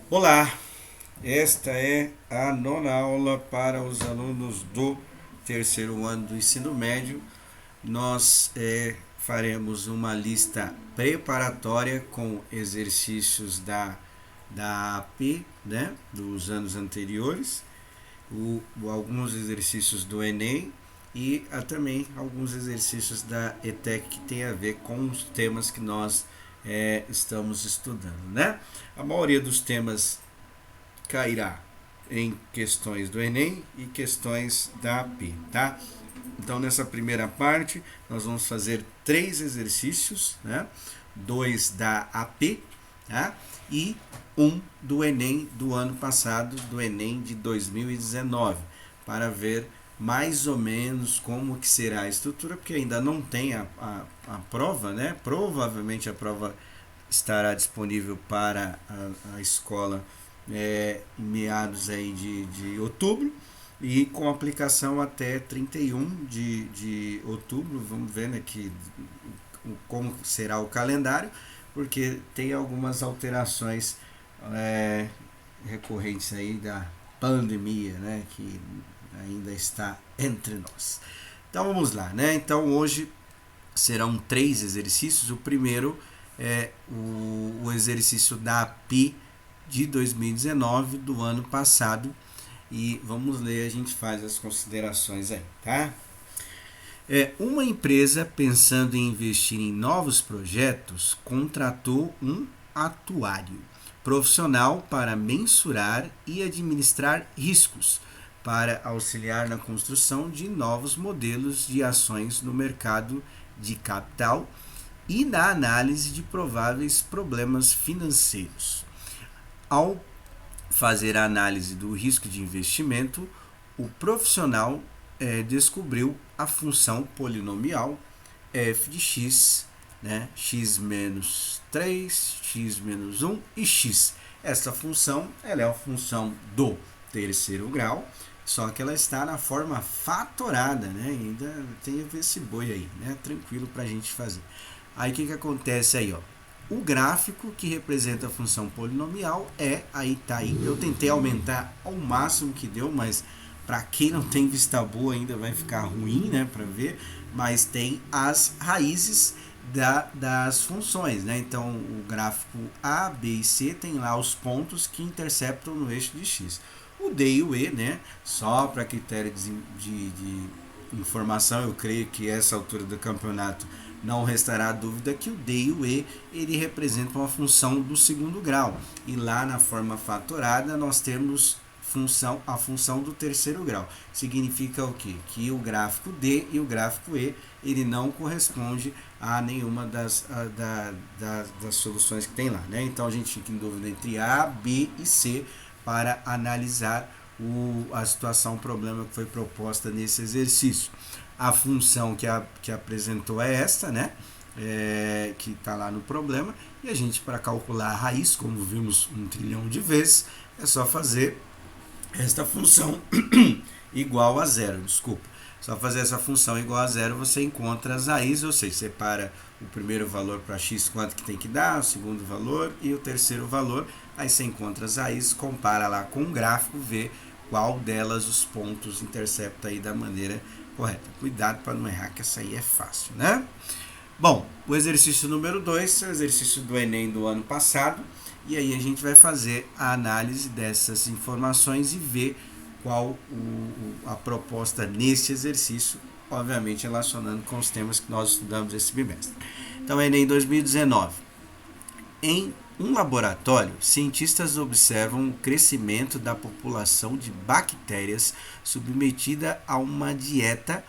Olá, esta é a nona aula para os alunos do terceiro ano do ensino médio. Nós faremos uma lista preparatória com exercícios da AP, né, dos anos anteriores, alguns exercícios do Enem e também alguns exercícios da ETEC que tem a ver com os temas que nós estamos estudando, né? A maioria dos temas cairá em questões do Enem e questões da AP, tá? Então, nessa primeira parte, nós vamos fazer 3 exercícios, né? 2 da AP, tá? E um do Enem do ano passado, do Enem de 2019, para ver mais ou menos como que será a estrutura, porque ainda não tem a prova, né? Provavelmente a prova estará disponível para a escola em meados aí de outubro e com aplicação até 31 de outubro. Vamos ver aqui como será o calendário, porque tem algumas alterações é, recorrentes aí da pandemia, né, que ainda está entre nós. Então vamos lá, né? Então hoje serão 3 exercícios. O primeiro é o exercício da API de 2019 do ano passado. E vamos ler, a gente faz as considerações aí, tá? Uma empresa pensando em investir em novos projetos contratou um atuário profissional para mensurar e administrar riscos, para auxiliar na construção de novos modelos de ações no mercado de capital e na análise de prováveis problemas financeiros. Ao fazer a análise do risco de investimento, o profissional descobriu a função polinomial f de x, né, x menos 3, x menos 1 e x. Essa função ela é a função do terceiro grau, só que ela está na forma fatorada, né? Ainda tem esse boi aí, né? Tranquilo para a gente fazer. Aí o que acontece aí, ó? O gráfico que representa a função polinomial aí tá aí. Eu tentei aumentar ao máximo que deu, mas para quem não tem vista boa ainda vai ficar ruim, né, para ver. Mas tem as raízes das funções, né? Então o gráfico A, B e C tem lá os pontos que interceptam no eixo de x. O D e o E, né? Só para critério de informação, eu creio que essa altura do campeonato não restará dúvida que o D e o E ele representam a função do segundo grau. E lá na forma fatorada nós temos a função do terceiro grau. Significa o quê? Que o gráfico D e o gráfico E ele não corresponde a nenhuma das soluções que tem lá, né? Então a gente fica em dúvida entre A, B e C para analisar a situação, o problema que foi proposta nesse exercício. A função que apresentou é esta, né? Que está lá no problema. E a gente, para calcular a raiz, como vimos 1 trilhão de vezes, é só fazer esta função igual a zero, desculpa. Só fazer essa função igual a zero, você encontra as raízes, ou seja, separa o primeiro valor para x, quanto que tem que dar, o segundo valor e o terceiro valor. Aí você encontra as raízes, compara lá com o gráfico, vê qual delas os pontos intercepta aí da maneira correta. Cuidado para não errar, que essa aí é fácil, né? Bom, o exercício número 2 é o exercício do Enem do ano passado. E aí a gente vai fazer a análise dessas informações e ver qual a proposta nesse exercício, obviamente relacionando com os temas que nós estudamos esse bimestre. Então, Enem 2019. Em um laboratório, cientistas observam o crescimento da população de bactérias submetida a uma dieta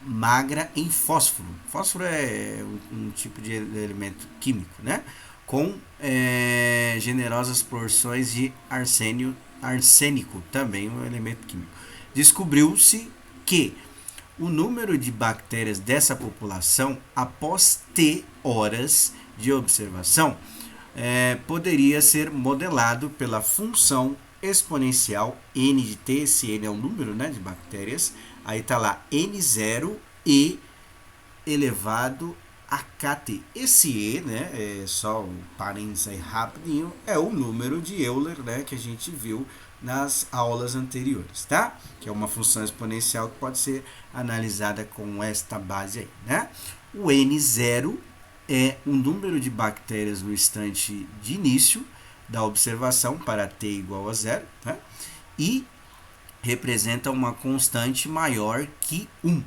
magra em fósforo. Fósforo é um tipo de elemento químico, né? Com generosas porções de arsênico, também um elemento químico. Descobriu-se que o número de bactérias dessa população, após T horas de observação, poderia ser modelado pela função exponencial n de t, esse n é um número, né, de bactérias, aí está lá n0 e elevado AKT. Esse E, né, é só um parênteses aí rapidinho, é o número de Euler, né, que a gente viu nas aulas anteriores, tá? Que é uma função exponencial que pode ser analisada com esta base aí, né? O N0 é o número de bactérias no instante de início da observação para t igual a 0, tá? E representa uma constante maior que 1.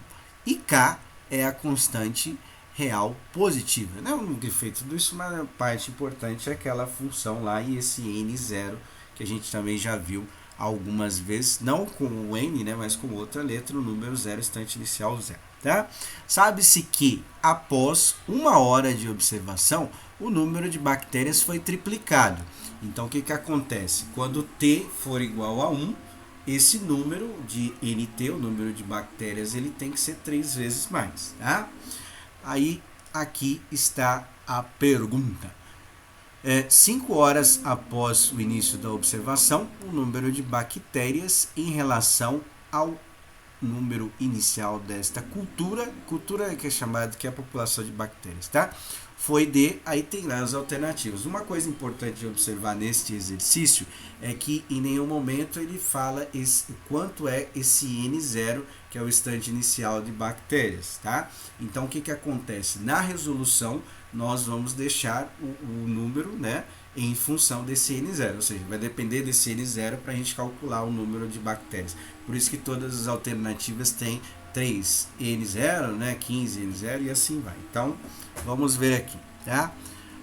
E K é a constante real positiva. Não um defeito disso, mas a parte importante é aquela função lá e esse N0 que a gente também já viu algumas vezes, não com o N, né, mas com outra letra, o número 0, instante inicial 0. Tá? Sabe-se que após 1 hora de observação, o número de bactérias foi triplicado. Então, o que acontece? Quando T for igual a 1, esse número de NT, o número de bactérias, ele tem que ser 3 vezes mais. Tá? Aí, aqui está a pergunta. 5 horas após o início da observação, o número de bactérias em relação ao número inicial desta cultura que é chamada que é a população de bactérias, tá? Foi de, aí tem lá as alternativas. Uma coisa importante de observar neste exercício é que em nenhum momento ele fala quanto é esse N0, que é o instante inicial de bactérias, tá? Então o que acontece? Na resolução nós vamos deixar o número, né, em função desse N0, ou seja, vai depender desse N0 para a gente calcular o número de bactérias. Por isso que todas as alternativas têm 3 N0, né, 15 N0 e assim vai. Então, vamos ver aqui, tá?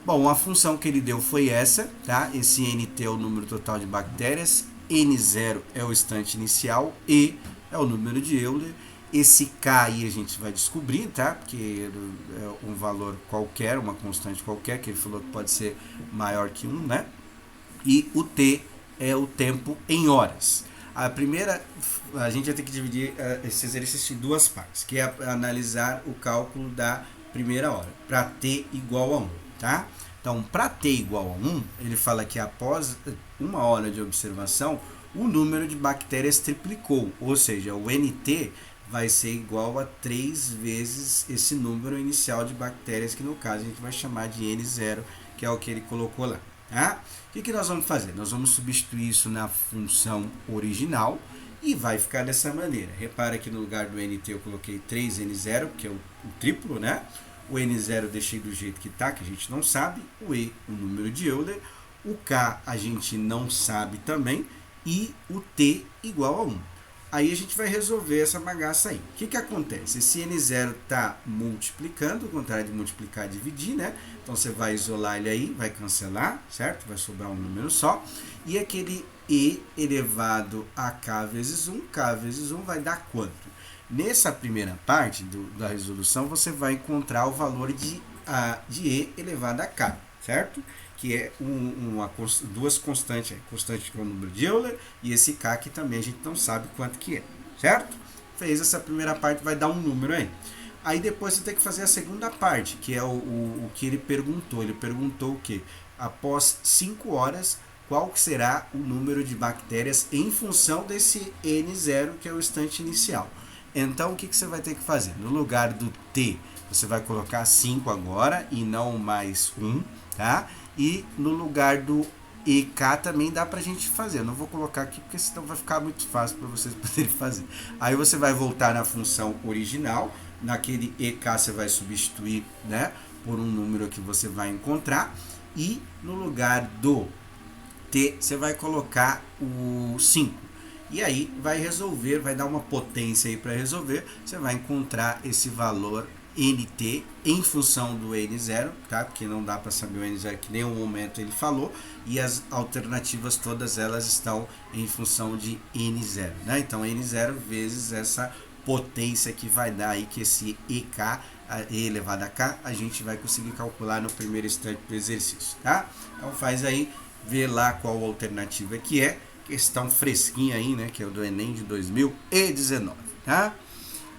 Bom, a função que ele deu foi essa, tá? Esse NT é o número total de bactérias, N0 é o instante inicial, E é o número de Euler. Esse K aí a gente vai descobrir, tá? Porque é um valor qualquer, uma constante qualquer, que ele falou que pode ser maior que 1, né? E o T é o tempo em horas. A gente vai ter que dividir esse exercício em 2 partes, que é analisar o cálculo da primeira hora, para T igual a 1, tá? Então, para T igual a 1, ele fala que após 1 hora de observação, o número de bactérias triplicou, ou seja, o NT vai ser igual a 3 vezes esse número inicial de bactérias, que no caso a gente vai chamar de N0, que é o que ele colocou lá. Tá? O que nós vamos fazer? Nós vamos substituir isso na função original e vai ficar dessa maneira. Repara que no lugar do NT eu coloquei 3N0, que é o triplo, né? O N0 eu deixei do jeito que está, que a gente não sabe. O E, o número de Euler. O K a gente não sabe também. E o T igual a 1. Aí a gente vai resolver essa bagaça aí. O que acontece? Esse N0 está multiplicando, ao contrário de multiplicar é dividir, né? Então você vai isolar ele aí, vai cancelar, certo? Vai sobrar um número só. E aquele E elevado a K vezes 1 vai dar quanto? Nessa primeira parte da resolução, você vai encontrar o valor de E elevado a K, certo? Que é duas constantes, constante que é o número de Euler e esse K que também a gente não sabe quanto que é, certo? Fez essa primeira parte, vai dar um número aí. Aí depois você tem que fazer a segunda parte, que é o que ele perguntou. Ele perguntou o quê? Após 5 horas, qual será o número de bactérias em função desse N0, que é o instante inicial. Então, o que você vai ter que fazer? No lugar do T, você vai colocar 5 agora e não mais 1, tá? E no lugar do EK também dá pra gente fazer. Eu não vou colocar aqui porque senão vai ficar muito fácil para vocês poderem fazer. Aí você vai voltar na função original. Naquele EK você vai substituir, né, por um número que você vai encontrar. E no lugar do T você vai colocar o 5. E aí vai resolver, vai dar uma potência aí para resolver. Você vai encontrar esse valor NT em função do N0, tá? Porque não dá para saber o N0 que em nenhum momento ele falou, e as alternativas todas elas estão em função de N0, né? Então N0 vezes essa potência que vai dar aí, que esse EK, E elevado a K, a gente vai conseguir calcular no primeiro instante do exercício, tá? Então faz aí, vê lá qual alternativa que é, questão fresquinha aí, né? Que é o do Enem de 2019, tá?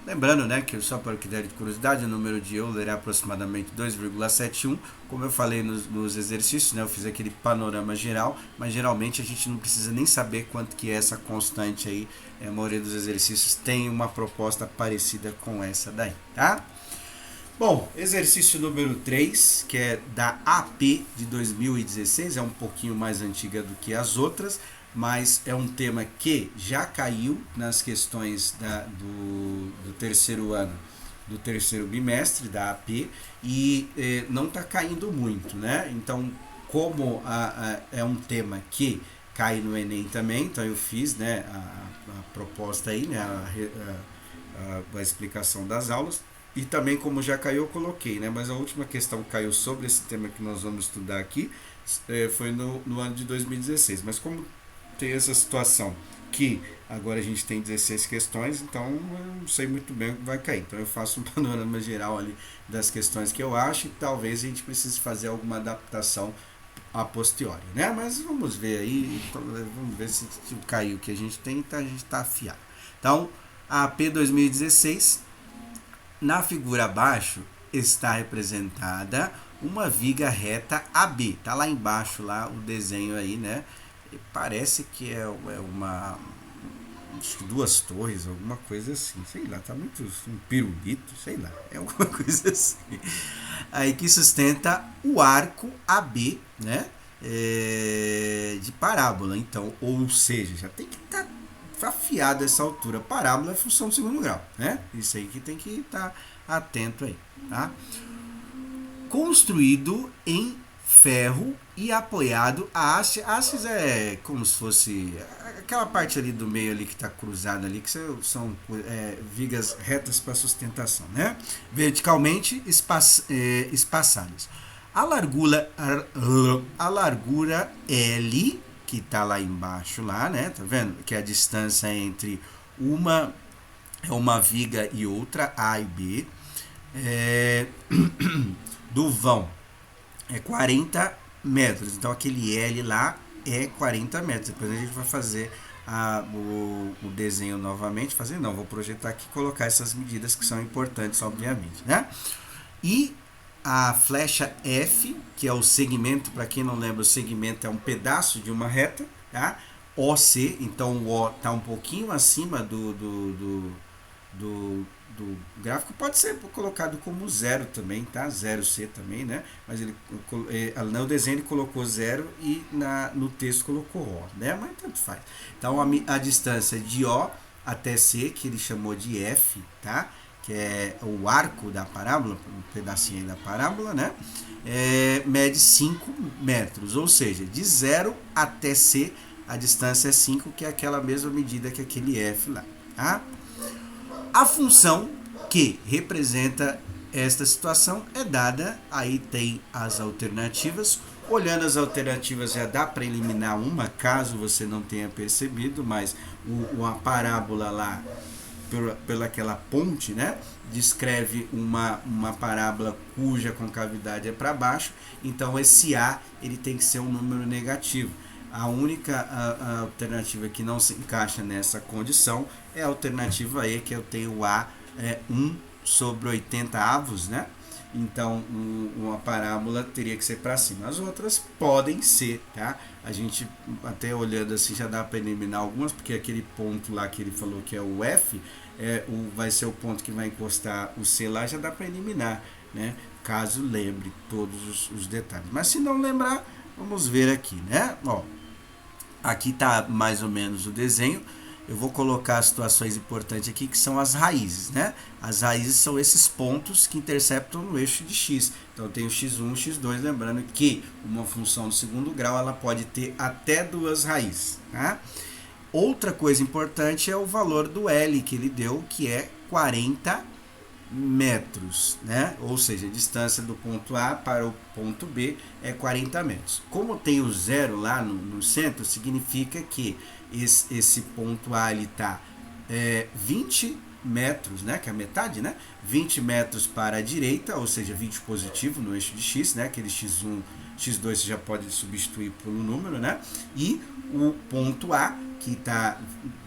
Lembrando, né, que só para o critério de curiosidade, o número de Euler é aproximadamente 2,71. Como eu falei nos exercícios, né, eu fiz aquele panorama geral, mas geralmente a gente não precisa nem saber quanto que é essa constante aí. A maioria dos exercícios tem uma proposta parecida com essa daí, tá? Bom, exercício número 3, que é da AP de 2016, é um pouquinho mais antiga do que as outras, mas é um tema que já caiu nas questões do terceiro ano, do terceiro bimestre da AP, e não está caindo muito, né? Então, como é um tema que cai no Enem também, então eu fiz, né, a proposta aí, né, a explicação das aulas. E também, como já caiu, eu coloquei, né? Mas a última questão que caiu sobre esse tema que nós vamos estudar aqui foi no ano de 2016. Mas como tem essa situação que agora a gente tem 16 questões, então eu não sei muito bem o que vai cair. Então eu faço um panorama geral ali das questões que eu acho e talvez a gente precise fazer alguma adaptação a posteriori, né? Mas vamos ver aí, vamos ver se caiu o que a gente tem, então a gente está afiado. Então, a AP 2016... Na figura abaixo está representada uma viga reta AB. Tá lá embaixo lá o desenho aí, né? E parece que é uma, acho que duas torres, alguma coisa assim, sei lá, tá muito um pirulito, sei lá, é alguma coisa assim. Aí que sustenta o arco AB, né? De parábola. Então, ou seja, já tem que estar afiado essa altura. Parábola é função do segundo grau, né? Isso aí que tem que estar atento aí, tá? Construído em ferro e apoiado a haste. Hastes é como se fosse aquela parte ali do meio ali que está cruzada ali, que são vigas retas para sustentação, né? Verticalmente espaçadas. A largura L, que está lá embaixo lá, né? Tá vendo? Que é a distância entre uma viga e outra, A e B, do vão é 40 metros. Então aquele L lá é 40 metros. Depois a gente vai fazer o desenho novamente. Vou projetar aqui e colocar essas medidas que são importantes, obviamente, né? E a flecha F, que é o segmento, para quem não lembra, o segmento é um pedaço de uma reta, tá? OC, então o O está um pouquinho acima do gráfico, pode ser colocado como zero também, tá? 0C também, né? Mas no desenho ele colocou zero e no texto colocou O, né? Mas tanto faz. Então a distância de O até C, que ele chamou de F, tá? Que é o arco da parábola, um pedacinho da parábola, né? Mede 5 metros, ou seja, de 0 até C, a distância é 5, que é aquela mesma medida que aquele F lá, tá? A função que representa esta situação é dada, aí tem as alternativas. Olhando as alternativas já dá para eliminar uma, caso você não tenha percebido, mas a parábola lá, pela aquela ponte, né, descreve uma parábola cuja concavidade é para baixo, então esse A ele tem que ser um número negativo. A única alternativa que não se encaixa nessa condição é a alternativa E, que eu tenho A 1 sobre 80 avos, né? Então uma parábola teria que ser para cima. As outras podem ser, tá? A gente até olhando assim já dá para eliminar algumas, porque aquele ponto lá que ele falou que é o F, vai ser o ponto que vai encostar o C lá, já dá para eliminar, né? Caso lembre todos os detalhes. Mas se não lembrar, vamos ver aqui, né? Ó, aqui tá mais ou menos o desenho. Eu vou colocar as situações importantes aqui, que são as raízes, né? As raízes são esses pontos que interceptam no eixo de x. Então eu tenho x1, x2, lembrando que uma função do segundo grau ela pode ter até duas raízes, tá? Outra coisa importante é o valor do L que ele deu, que é 40 metros, né? Ou seja, a distância do ponto A para o ponto B é 40 metros. Como tem o zero lá no centro, significa que esse ponto A está 20 metros, né? Que é a metade, né? 20 metros para a direita, ou seja, 20 positivo no eixo de x, né? Aquele x1, x2 você já pode substituir por um número, né? E o ponto A, que está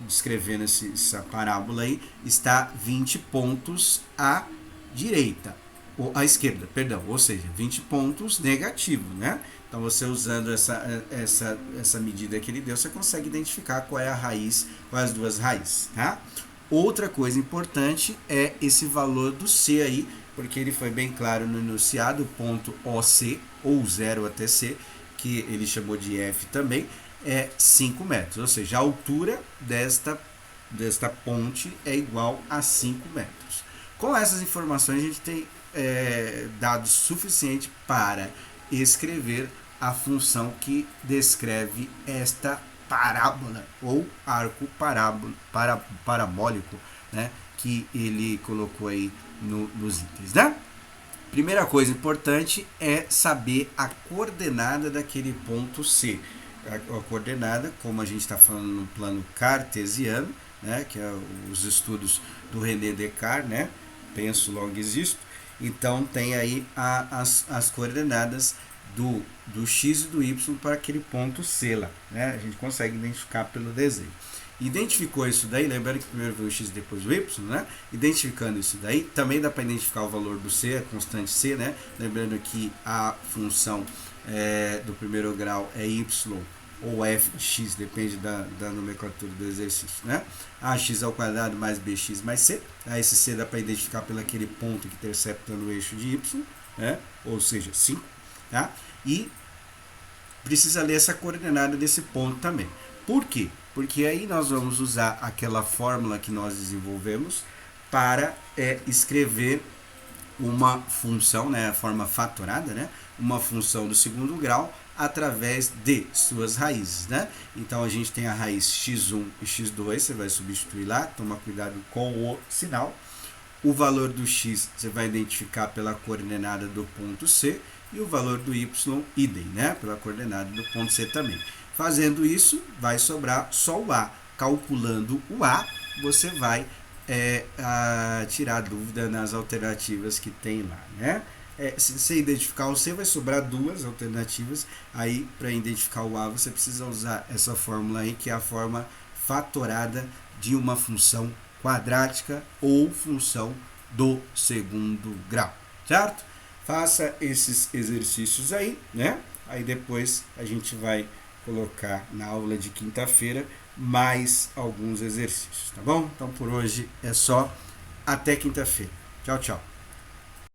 descrevendo essa parábola aí, está 20 pontos à direita, ou à esquerda, perdão, ou seja, 20 pontos negativo, né? Então você usando essa medida que ele deu, você consegue identificar qual é a raiz, quais as duas raízes, tá? Outra coisa importante é esse valor do C aí, porque ele foi bem claro no enunciado, o ponto OC, ou 0 até C, que ele chamou de F também, é 5 metros, ou seja, a altura desta ponte é igual a 5 metros. Com essas informações, a gente tem dados suficientes para escrever a função que descreve esta parábola ou arco parabólico, né, que ele colocou aí nos itens, né? Primeira coisa importante é saber a coordenada daquele ponto C. A coordenada, como a gente está falando no plano cartesiano, né, que é os estudos do René Descartes, né, penso logo existo, então tem aí as coordenadas do x e do y para aquele ponto C lá, né? A gente consegue identificar pelo desenho. Identificou isso daí, lembrando que primeiro veio o x e depois o y, né? Identificando isso daí, também dá para identificar o valor do c, a constante c, né? Lembrando que a função do primeiro grau é y ou f de x, depende da nomenclatura do exercício, né? Ax ao quadrado mais bx mais c. Esse c dá para identificar pelo aquele ponto que intercepta no eixo de y, né? Ou seja, 5. Tá? E precisa ler essa coordenada desse ponto também. Por quê? Porque aí nós vamos usar aquela fórmula que nós desenvolvemos para escrever uma função, né, a forma fatorada, né, uma função do segundo grau através de suas raízes, né? Então a gente tem a raiz x1 e x2, você vai substituir lá, toma cuidado com o sinal. O valor do x você vai identificar pela coordenada do ponto C e o valor do y idem, né, pela coordenada do ponto C também. Fazendo isso, vai sobrar só o A. Calculando o A, você vai tirar dúvida nas alternativas que tem lá, né? Se você identificar o C, vai sobrar duas alternativas. Aí, para identificar o A, você precisa usar essa fórmula aí, que é a forma fatorada de uma função quadrática ou função do segundo grau, certo? Faça esses exercícios aí, né? Aí depois a gente vai colocar na aula de quinta-feira mais alguns exercícios, tá bom? Então por hoje é só. Até quinta-feira. Tchau, tchau.